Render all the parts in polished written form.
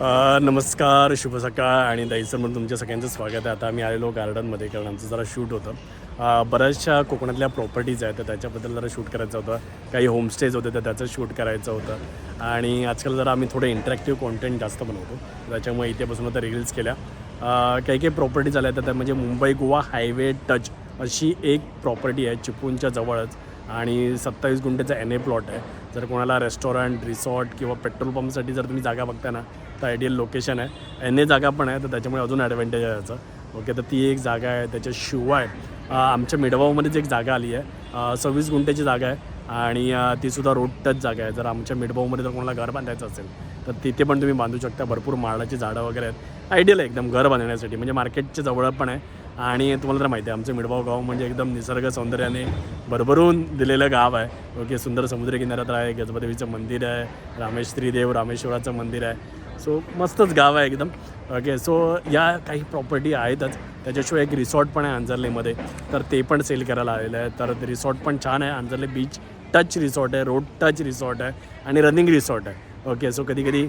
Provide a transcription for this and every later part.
नमस्कार, शुभ सकाळ आणि दहीसरमध्ये तुमच्या सगळ्यांचं स्वागत आहे. आता आम्ही आलेलो गार्डनमध्ये कारण आमचं जरा शूट होतं. बऱ्याचशा कोकणातल्या प्रॉपर्टीज आहेत तर त्याच्याबद्दल जरा शूट करायचं होतं. काही होमस्टेज होते तर त्याचं शूट करायचं होतं आणि आजकाल जरा आम्ही थोडे इंटरॅक्टिव्ह कॉन्टेंट जास्त बनवतो. त्याच्यामुळे इथे बसून आता रील्स केल्या. काही काही प्रॉपर्टीज आल्या तर त्या म्हणजे मुंबई गोवा हायवे टच अशी एक प्रॉपर्टी आहे चिपळूणच्या जवळच आणि 27 गुंठेचा NA प्लॉट आहे. जर कोणाला रेस्टॉरंट, रिसॉर्ट किंवा पेट्रोल पंपसाठी जर तुम्ही जागा बघता ना तर आयडियल लोकेशन आहे. NA जागा पण आहे तर त्याच्यामुळे अजून ॲडव्हान्टेज आहे याचं. ओके, तर ती एक जागा आहे. त्याच्याशिवाय आमच्या मिडगावमध्येच एक जागा आली आहे. 26 गुंठेची जागा आहे आणि तीसुद्धा रोड टच जागा आहे. जर आमच्या मिडगावमध्ये जर कोणाला घर बांधायचं असेल तर तिथे पण तुम्ही बांधू शकता. भरपूर माळाची झाडं वगैरे आहेत. आयडियल आहे एकदम घर बांधण्यासाठी. म्हणजे मार्केटच्या जवळ पण आहे आणि तुम्हाला तर माहिती आहे आमचं मिडगाव गाव म्हणजे एकदम निसर्ग सौंदर्याने भरभरून दिलेलं गाव आहे. ओके, सुंदर समुद्रकिनाऱ्यात आहे. गजबदेवीचं मंदिर आहे. रामेश्वरीदेव रामेश्वराचं मंदिर आहे. सो मस्तच गाव आहे एकदम. ओके, सो या काही प्रॉपर्टी आहेतच. त्याच्याशिवाय एक रिसॉर्ट पण आहे अंजरलेमध्ये तर ते पण सेल करायला आलेलं आहे. तर रिसॉर्ट पण छान आहे. अंजरले बीच टच रिसॉर्ट आहे, रोड टच रिसॉर्ट आहे आणि रनिंग रिसॉर्ट आहे. ओके, सो कधी कधी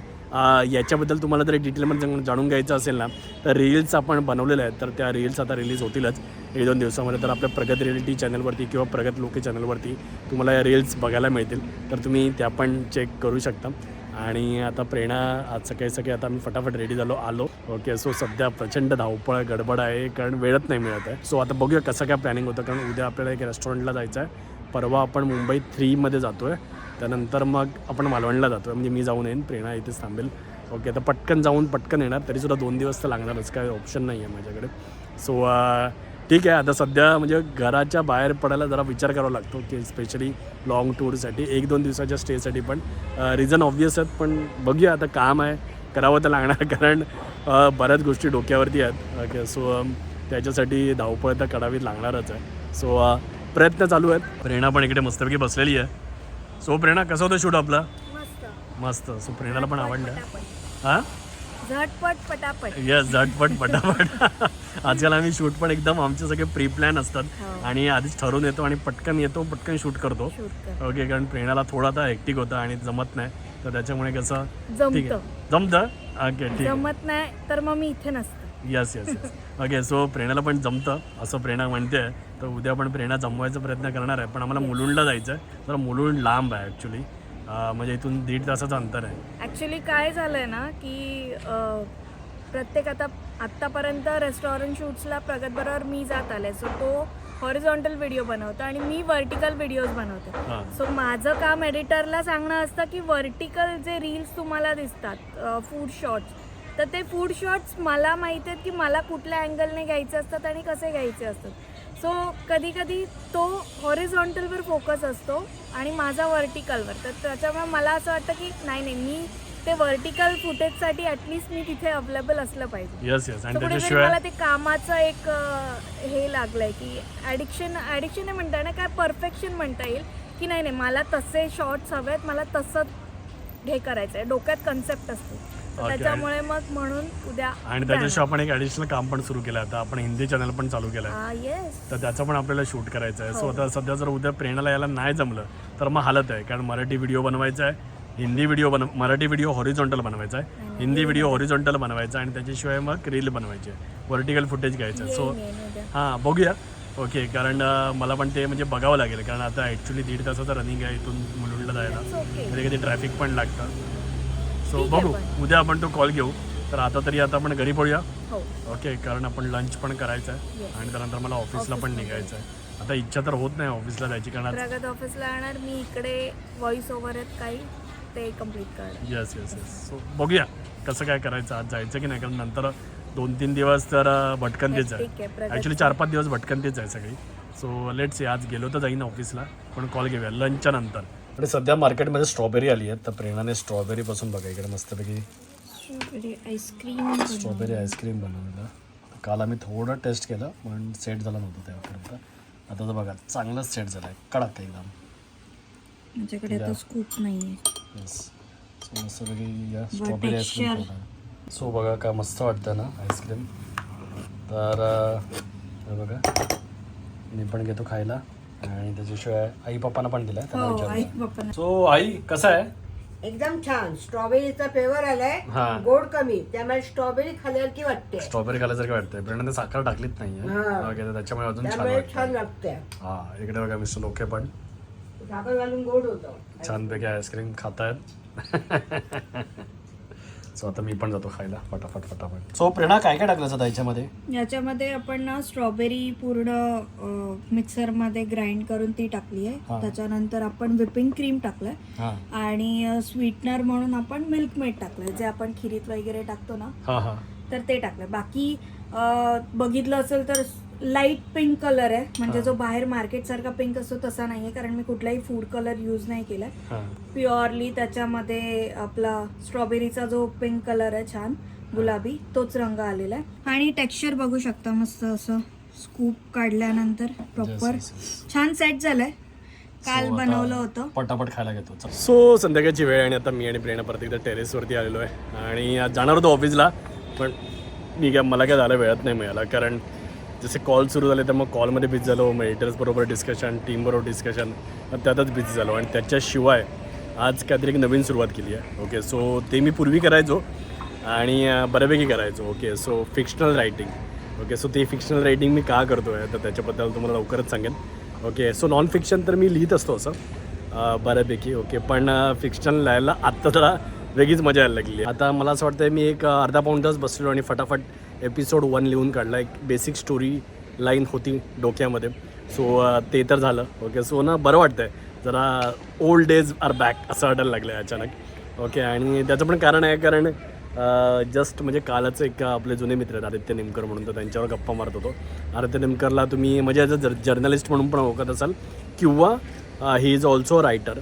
याच्याबद्दल तुम्हाला जर डिटेलमध्ये जाणून घ्यायचं असेल ना तर रील्स आपण बनवलेल्या आहेत. तर त्या रील्स आता रिलीज होतीलच 1-2 दिवसामध्ये. तर आपल्या प्रगत रिॲलिटी चॅनलवरती किंवा प्रगत लोके चॅनलवरती तुम्हाला या रील्स बघायला मिळतील. तर तुम्ही त्या पण चेक करू शकता. आणि आता प्रेरणा आज सकाळी आता आम्ही फटाफट रेडी आलो. ओके, सो सध्या प्रचंड धावपळ गडबड आहे कारण वेळच नाही मिळत आहे. सो आता बघूया कसं काय प्लॅनिंग होतं कारण उद्या आपल्याला एक रेस्टॉरंटला जायचं आहे. परवा आपण मुंबई 3मध्ये जातो आहे. त्यानंतर मग आपण मालवणला जातो आहे. म्हणजे मी जाऊन येईन, प्रेरणा इथेच थांबेल. ओके, तर पटकन जाऊन पटकन येणार. तरीसुद्धा 2 दिवस तर लागणारच, काही ऑप्शन नाही आहे माझ्याकडे. सो ठीक आहे. आता सध्या म्हणजे घराच्या बाहेर पडायला जरा विचार करावा लागतो की स्पेशली लाँग टूरसाठी 1-2 दिवसाच्या स्टेसाठी पण रिझन ऑब्वियस आहेत. पण बघूया आता काम आहे करावं तर लागणार कारण बऱ्याच गोष्टी डोक्यावरती आहेत. ओके, सो त्याच्यासाठी धावपळ तर करावी लागणारच आहे. सो प्रयत्न चालू आहेत. प्रेरणा पण इकडे मस्तपैकी बसलेली आहे. सो प्रेरणा कसं होतं शूट आपलं? मस्त. सो प्रेरणाला पण आवडलं. हां, झटपट पटापट. येस, झटपट पटापट. आजकाल आम्ही शूट पण एकदम आमचे सगळे प्री प्लॅन असतात आणि आधीच ठरवून येतो आणि पटकन पटकन शूट करतो. ओके, कारण प्रेरणाला थोडा आता हेक्टिक होतं आणि जमत नाही तर त्याच्यामुळे कसं ठीक आहे जमतं. ओके, ठीक आहे. जमत नाही तर मग मी इथे नसते. यस. ओके, सो प्रेरणाला पण जमतं असं प्रेरणा म्हणते. तर उद्या पण प्रेरणा जमवायचा प्रयत्न करणार आहे. पण आम्हाला मुलुंडला जायचं आहे. तर मुलुंड लांब आहे ॲक्च्युली. म्हणजे इथून 1.5 तासाचं अंतर आहे. ॲक्च्युली काय झालं आहे ना की प्रत्येक आत्तापर्यंत रेस्टॉरंट शूट्सला प्रगतबरोबर मी जात आले. सो तो हॉरिझॉन्टल व्हिडिओ बनवतो आणि मी व्हर्टिकल व्हिडिओज बनवते. सो माझं काम एडिटरला सांगणं असतं की व्हर्टिकल जे रील्स तुम्हाला दिसतात फूड शॉट्स तर ते फूड शॉट्स मला माहिती आहेत की मला कुठल्या अँगलने घ्यायचे असतात आणि कसे घ्यायचे असतात. सो कधी कधी तो हॉरिझॉन्टलवर फोकस असतो आणि माझा व्हर्टिकलवर. तर त्याच्यामुळे मला असं वाटतं की नाही मी ते व्हर्टिकल फुटेजसाठी ॲटलिस्ट मी तिथे अवेलेबल असलं पाहिजे. यस. आणि त्याच्याशिवाय मला ते कामाचं एक हे लागलंय की ॲडिक्शन हे म्हणता ना काय परफेक्शन म्हणता येईल की नाही मला तसे शॉर्ट्स हवेत, मला तसं हे करायचं आहे. डोक्यात कन्सेप्ट असतो त्याच्यामुळे मग म्हणून उद्या. आणि त्याच्याशिवाय आपण एक ॲडिशनल काम पण सुरू केलं आता. आपण हिंदी चॅनल पण चालू केलं आहे. येस, तर त्याचं पण आपल्याला शूट करायचं आहे. सो आता सध्या जर उद्या प्रेरणाला यायला नाही जमलं तर मग हालत आहे कारण मराठी व्हिडिओ बनवायचा आहे, मराठी व्हिडिओ हॉरिझॉन्टल बनवायचा आहे, हिंदी व्हिडिओ हॉरिझॉन्टल बनवायचा आणि त्याच्याशिवाय मग रील बनवायची आहे, व्हर्टिकल फुटेज घ्यायचं आहे. सो बघूया. ओके, कारण मला पण ते म्हणजे बघावं लागेल कारण आता ॲक्च्युली 1.5 तासाचं रनिंग आहे इथून मुलुंडला जायला. कधी कधी ट्रॅफिक पण लागतं. सो बघू उद्या आपण तो कॉल घेऊ. तर आता आपण घरी पडूया. ओके, कारण आपण लंच पण करायचं आहे आणि त्यानंतर मला ऑफिसला पण निघायचं आहे. आता इच्छा तर होत नाही ऑफिसला जायची कारण प्रगत ऑफिसला येणार मी, इकडे व्हॉइस ओव्हर आहेत काही ते कम्प्लीट कर. यस. सो बघूया कसं काय करायचं, आज जायचं की नाही कारण नंतर 2-3 दिवस तर भटकंतीच आहे. ॲक्च्युली 4-5 दिवस भटकंतीच आहे सगळी. सो लेट्स आज गेलो तर जाईन ऑफिसला पण कॉल घेऊया लंचच्या नंतर. आणि सध्या मार्केटमध्ये स्ट्रॉबेरी आली आहे तर प्रेरणाने स्ट्रॉबेरीपासून बघा इकडे मस्तपैकी स्ट्रॉबेरी आईस्क्रीम बनवलेलं. काल आम्ही थोडं टेस्ट केलं पण सेट झालं नव्हतं त्यापर्यंत. आता तर बघा चांगलंच सेट झालं आहे, कडक एकदम. माझ्याकडे आता स्कूप नाही आहे. येस. सो मस्तपैकी या स्ट्रॉबेरी आईस्क्रीम. सो बघा का मस्त वाटतं ना आईस्क्रीम. तर बघा मी पण घेतो खायला आणि त्याच्याशिवाय आई पप्पांना पण दिला त्यांना विचारलं. सो आई कसं आहे? एकदम छान स्ट्रॉबेरीचा फ्लेवर आलाय हा. गोड कमी त्यामुळे स्ट्रॉबेरी खाल्यासारखी वाटते स्ट्रॉबेरी खाल्यासारखं वाटतंय पण साखर टाकलीच नाहीये हा. ओके तर त्याच्यामुळे अजून छान त्यामुळे छान वाटतं लागते हा इकडे बघा मिस्टर लोके पण साखर घालून गोड होतं छानपैकी आईस्क्रीम खातायत सो आता मी पण जातो खायला फटाफट सो प्रेरणा काय काय टाकलं होतं याच्यामध्ये याच्यामध्ये आपण ना स्ट्रॉबेरी पूर्ण मिक्सरमध्ये ग्राइंड करून ती टाकली हा. आहे. त्याच्यानंतर आपण व्हिपिंग क्रीम टाकलंय हा आणि स्वीटनर म्हणून आपण मिल्क मेड टाकलंय जे आपण खिरीत वगैरे टाकतो ना हा हा तर ते टाकलंय. बाकी बघितलं असेल तर लाईट पिंक कलर आहे म्हणजे जो बाहेर मार्केट सारखा पिंक असतो तसा नाहीये कारण मी कुठलाही फूड कलर यूज नाही केलाय. हा प्युअरली त्याच्यामध्ये आपला स्ट्रॉबेरीचा जो पिंक कलर आहे छान गुलाबी तोच रंग आलेला आहे आणि टेक्स्चर बघू शकता मस्त असं स्कूप काढल्यानंतर प्रॉपर Yes, yes. छान सेट झालंय. काल So, आता बनवलं होतं. पटापट खायला घेतो सो संध्याकाळची वेळ आणि आता मी आणि प्रेरणा परत एकदा टेरेसवरती आलेलो आहे आणि आज जाणार होतो ऑफिसला पण मला काय झालं वेळच नाही मिळाला कारण जसे कॉल सुरू झाले तर मग कॉलमध्ये बिझी झालो मग एडिटर्सबरोबर डिस्कशन टीमबरोबर डिस्कशन त्यातच बिझी झालो आणि त्याच्याशिवाय आज काहीतरी एक नवीन सुरुवात केली आहे ओके सो ते मी पूर्वी करायचो आणि बऱ्यापैकी करायचो okay so fictional writing okay so ते फिक्शनल रायटिंग मी का करतो आहे तर त्याच्याबद्दल तुम्हाला लवकरच सांगेन ओके सो नॉन फिक्शन तर मी लिहित असतो असं बऱ्यापैकी ओके पण फिक्शनल लिहायला आत्ता जरा वेगळीच मजा यायला लागली आता मला असं वाटतं मी एक अर्धा पाऊण तास बसलो आणि फटाफट एपिसोड 1 लिहून काढला एक बेसिक स्टोरी लाईन होती डोक्यामध्ये सो ते तर झालं ओके सो ना बरं वाटतं आहे जरा ओल्ड डेज आर बॅक असं वाटायला लागलं आहे अचानक ओके आणि त्याचं पण कारण आहे कारण जस्ट म्हणजे कालच एक आपले जुने मित्र आहेत आदित्य निमकर म्हणून तर त्यांच्यावर गप्पा मारत होतो. आदित्य निमकरला तुम्ही म्हणजे ॲज अ जर्नलिस्ट म्हणून पण ओळखत असाल किंवा ही इज ऑल्सो रायटर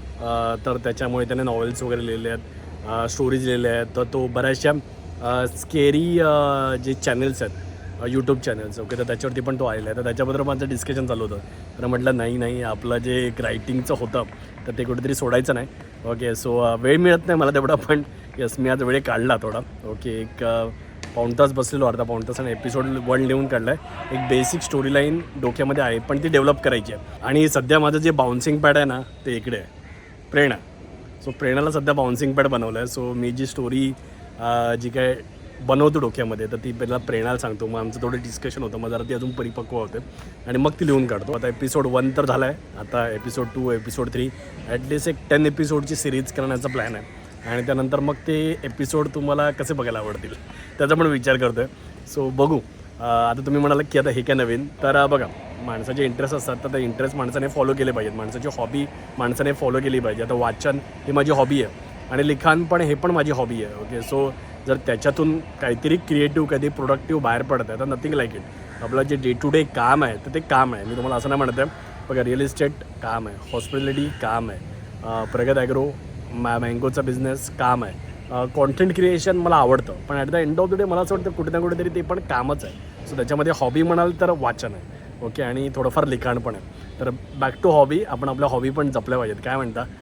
तर त्याच्यामुळे त्याने नॉवेल्स वगैरे लिहिलेले आहेत स्टोरीज लिहिलेल्या आहेत तर तो बऱ्याचशा स्केरी जे चॅनल्स आहेत यूट्यूब चॅनल्स ओके तर त्याच्यावरती पण तो आलेला आहे तर त्याच्याबद्दल माझं डिस्कशन चालू होतं तर म्हटलं नाही आपलं जे एक रायटिंगचं होतं तर ते कुठेतरी सोडायचं नाही ओके सो वेळ मिळत नाही मला तेवढा पण यस मी आज वेळ काढला थोडा ओके एक पाऊण तास बसलेलो अर्धा पाऊण तास आणि एपिसोड 1 लिहून काढला आहे एक बेसिक स्टोरी लाईन डोक्यामध्ये आहे पण ती डेव्हलप करायची आहे आणि सध्या माझं जे बाउन्सिंग पॅड आहे ना ते इकडे आहे प्रेरणा सो प्रेरणाला सध्या बाउन्सिंग पॅड बनवलं आहे सो मी जी स्टोरी जी काय बनवतो डोक्यामध्ये तर ती पहिला प्रेरणाला सांगतो मग आमचं थोडं डिस्कशन होतं मग जरा ती अजून परिपक्व होते आणि मग ती लिहून काढतो आता एपिसोड 1 तर झाला आहे आता एपिसोड 2 एपिसोड 3 ॲटलिस्ट एक 10 एपिसोडची सिरीज करण्याचा प्लॅन आहे आणि त्यानंतर मग ते एपिसोड तुम्हाला कसे बघायला आवडतील त्याचा पण विचार करतो आहे सो बघू आता तुम्ही म्हणाला की आता हे काय नवीन तर बघा माणसाचे इंटरेस्ट असतात तर ते इंटरेस्ट माणसाने फॉलो केले पाहिजेत माणसाची हॉबी माणसाने फॉलो केली पाहिजे आता वाचन ही माझी हॉबी आहे आणि लिखाण पण हे पण माझी हॉबी आहे ओके सो जर त्याच्यातून काहीतरी क्रिएटिव्ह काहीतरी प्रोडक्टिव्ह बाहेर पडत आहे तर नथिंग लाईक इट आपलं जे डे टू डे काम आहे तर ते काम आहे मी तुम्हाला असं नाही म्हणत आहे बघा रिअल इस्टेट काम आहे हॉस्पिटॅलिटी काम आहे प्रगत ॲग्रो मँगोचा बिझनेस काम आहे कॉन्टेंट क्रिएशन मला आवडतं पण at the end of the day मला असं वाटतं कुठे ना कुठेतरी ते पण कामच आहे सो त्याच्यामध्ये हॉबी म्हणाल तर वाचन आहे ओके आणि थोडंफार लिखाण पण आहे तर बॅक टू हॉबी आपण आपल्या हॉबी पण जपल्या पाहिजेत काय म्हणता